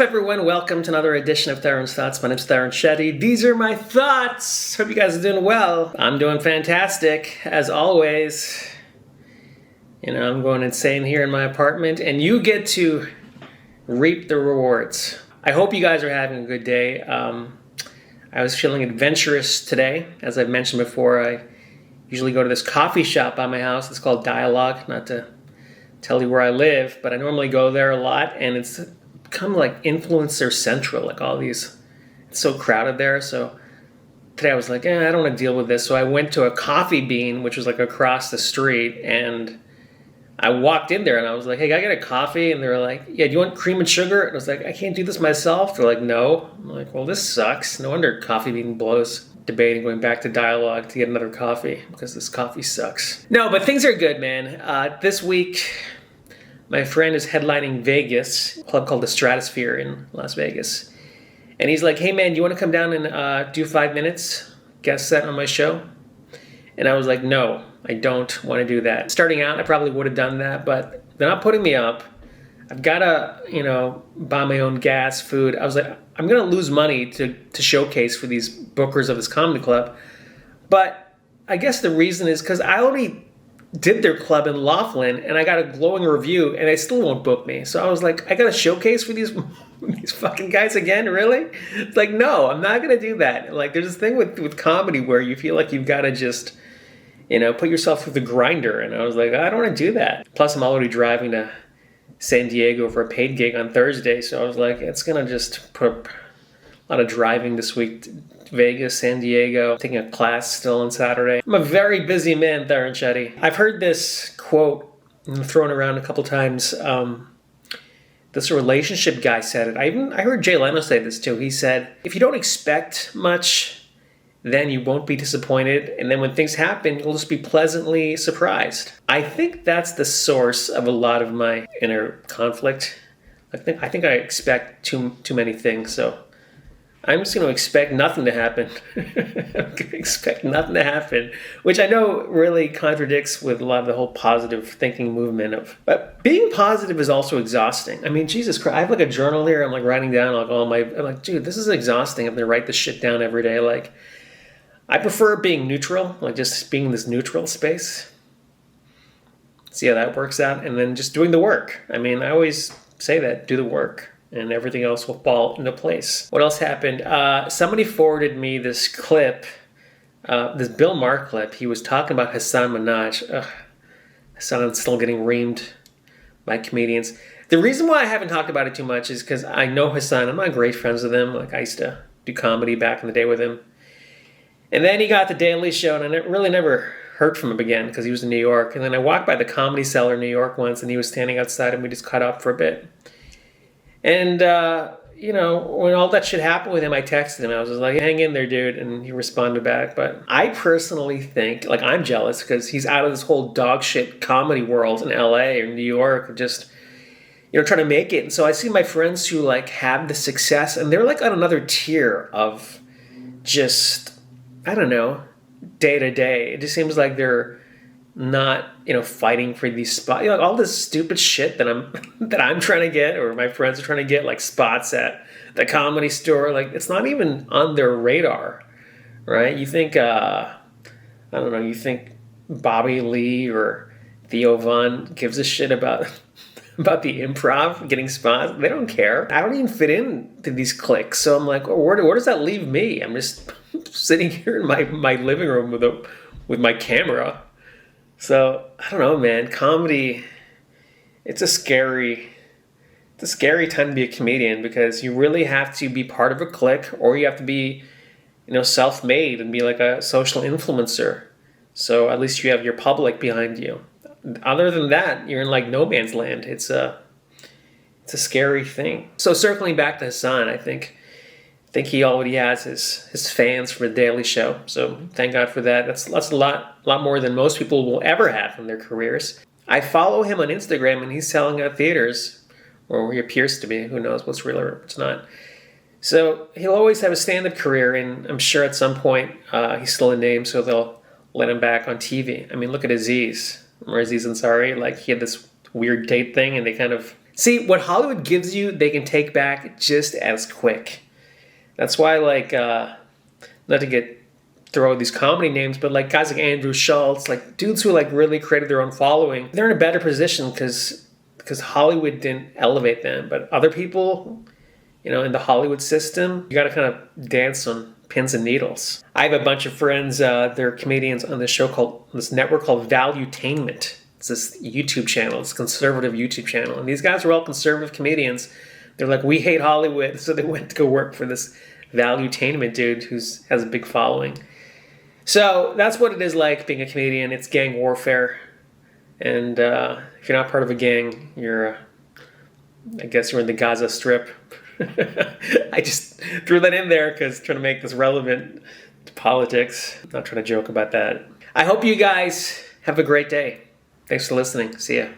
up, everyone? Welcome to another edition of Tarun's Thoughts. My name's Tarun Shetty. These are my thoughts. Hope you guys are doing well. I'm doing fantastic, as always. You know, I'm going insane here in my apartment, and you get to reap the rewards. I hope you guys are having a good day. I was feeling adventurous today. As I've mentioned before, I usually go to this coffee shop by my house. It's called Dialogue, not to tell you where I live, but I normally go there a lot, and it's become like influencer central, like all these, it's so crowded there. So today I was like, I don't want to deal with this. So I went to a Coffee Bean, which was like across the street, and I walked in there and I was like, hey, can I get a coffee? And they were like, yeah, do you want cream and sugar? And I was like, I can't do this myself. They're like, no. I'm like, well, this sucks. No wonder Coffee Bean blows. Debating going back to Dialogue to get another coffee because this coffee sucks. No, but things are good, man. This week, my friend is headlining Vegas, a club called the Stratosphere in Las Vegas. And he's like, hey, man, do you want to come down and do 5 minutes, guest set on my show? And I was like, no, I don't want to do that. Starting out, I probably would have done that, but they're not putting me up. I've got to, buy my own gas, food. I was like, I'm going to lose money to showcase for these bookers of this comedy club. But I guess the reason is because I already did their club in Laughlin, and I got a glowing review, and they still won't book me. So I was like, I got to showcase for these fucking guys again? Really? It's like, no, I'm not going to do that. Like, there's this thing with comedy where you feel like you've got to just, put yourself through the grinder. And I was like, I don't want to do that. Plus, I'm already driving to San Diego for a paid gig on Thursday. So I was like, it's going to just put a lot of driving this week. Vegas, San Diego, taking a class still on Saturday. I'm a very busy man, Tarun Shetty. I've heard this quote thrown around a couple times. This relationship guy said it. I heard Jay Leno say this too. He said, if you don't expect much, then you won't be disappointed. And then when things happen, you'll just be pleasantly surprised. I think that's the source of a lot of my inner conflict. I think I expect too many things. So I'm just going to expect nothing to happen. I'm going to expect nothing to happen, which I know really contradicts with a lot of the whole positive thinking movement but being positive is also exhausting. I mean, Jesus Christ, I have like a journal here. I'm like writing down I'm like, dude, this is exhausting. I'm going to write this shit down every day. Like, I prefer being neutral, like just being in this neutral space. See how that works out. And then just doing the work. I mean, I always say that, do the work, and everything else will fall into place. What else happened? Somebody forwarded me this clip, this Bill Maher clip. He was talking about Hassan Minhaj. Hassan's still getting reamed by comedians. The reason why I haven't talked about it too much is because I know Hassan. I'm not great friends with him. Like, I used to do comedy back in the day with him. And then he got the Daily Show, and I really never heard from him again because he was in New York. And then I walked by the Comedy Cellar in New York once, and he was standing outside, and we just caught up for a bit. And, when all that shit happened with him, I texted him. I was just like, hang in there, dude. And he responded back. But I personally think, like, I'm jealous because he's out of this whole dog shit comedy world in LA or New York, just, trying to make it. And so I see my friends who, like, have the success, and they're, like, on another tier of just, I don't know, day to day. It just seems like they're not, fighting for these spots. All this stupid shit that I'm trying to get, or my friends are trying to get, like spots at the Comedy Store. Like, it's not even on their radar, right? You think, you think Bobby Lee or Theo Von gives a shit about the Improv getting spots? They don't care. I don't even fit into these cliques. So I'm like, where does that leave me? I'm just sitting here in my living room with my camera. So I don't know, man. Comedy, it's a scary time to be a comedian because you really have to be part of a clique, or you have to be, self-made and be like a social influencer. So at least you have your public behind you. Other than that, you're in like no man's land. It's a scary thing. So circling back to Hassan, I think he already has his fans for the Daily Show. So thank God for that. That's a lot more than most people will ever have in their careers. I follow him on Instagram, and he's selling out theaters, or he appears to be. Who knows what's real or what's not. So he'll always have a stand-up career, and I'm sure at some point he's still a name, so they'll let him back on TV. I mean, look at Aziz. Or Aziz Ansari. Like, he had this weird date thing, and they kind of See, what Hollywood gives you, they can take back just as quick. That's why, like, not to throw these comedy names, but like guys like Andrew Schultz, like dudes who like really created their own following, they're in a better position because Hollywood didn't elevate them. But other people, you know, in the Hollywood system, you got to kind of dance on pins and needles. I have a bunch of friends, they're comedians on this network called Valuetainment. It's this YouTube channel, it's a conservative YouTube channel. And these guys are all conservative comedians. They're like, we hate Hollywood. So they went to go work for this Valuetainment dude who has a big following. So that's what it is like being a comedian. It's gang warfare. And if you're not part of a gang, I guess you're in the Gaza Strip. I just threw that in there because trying to make this relevant to politics. I'm not trying to joke about that. I hope you guys have a great day. Thanks for listening. See ya.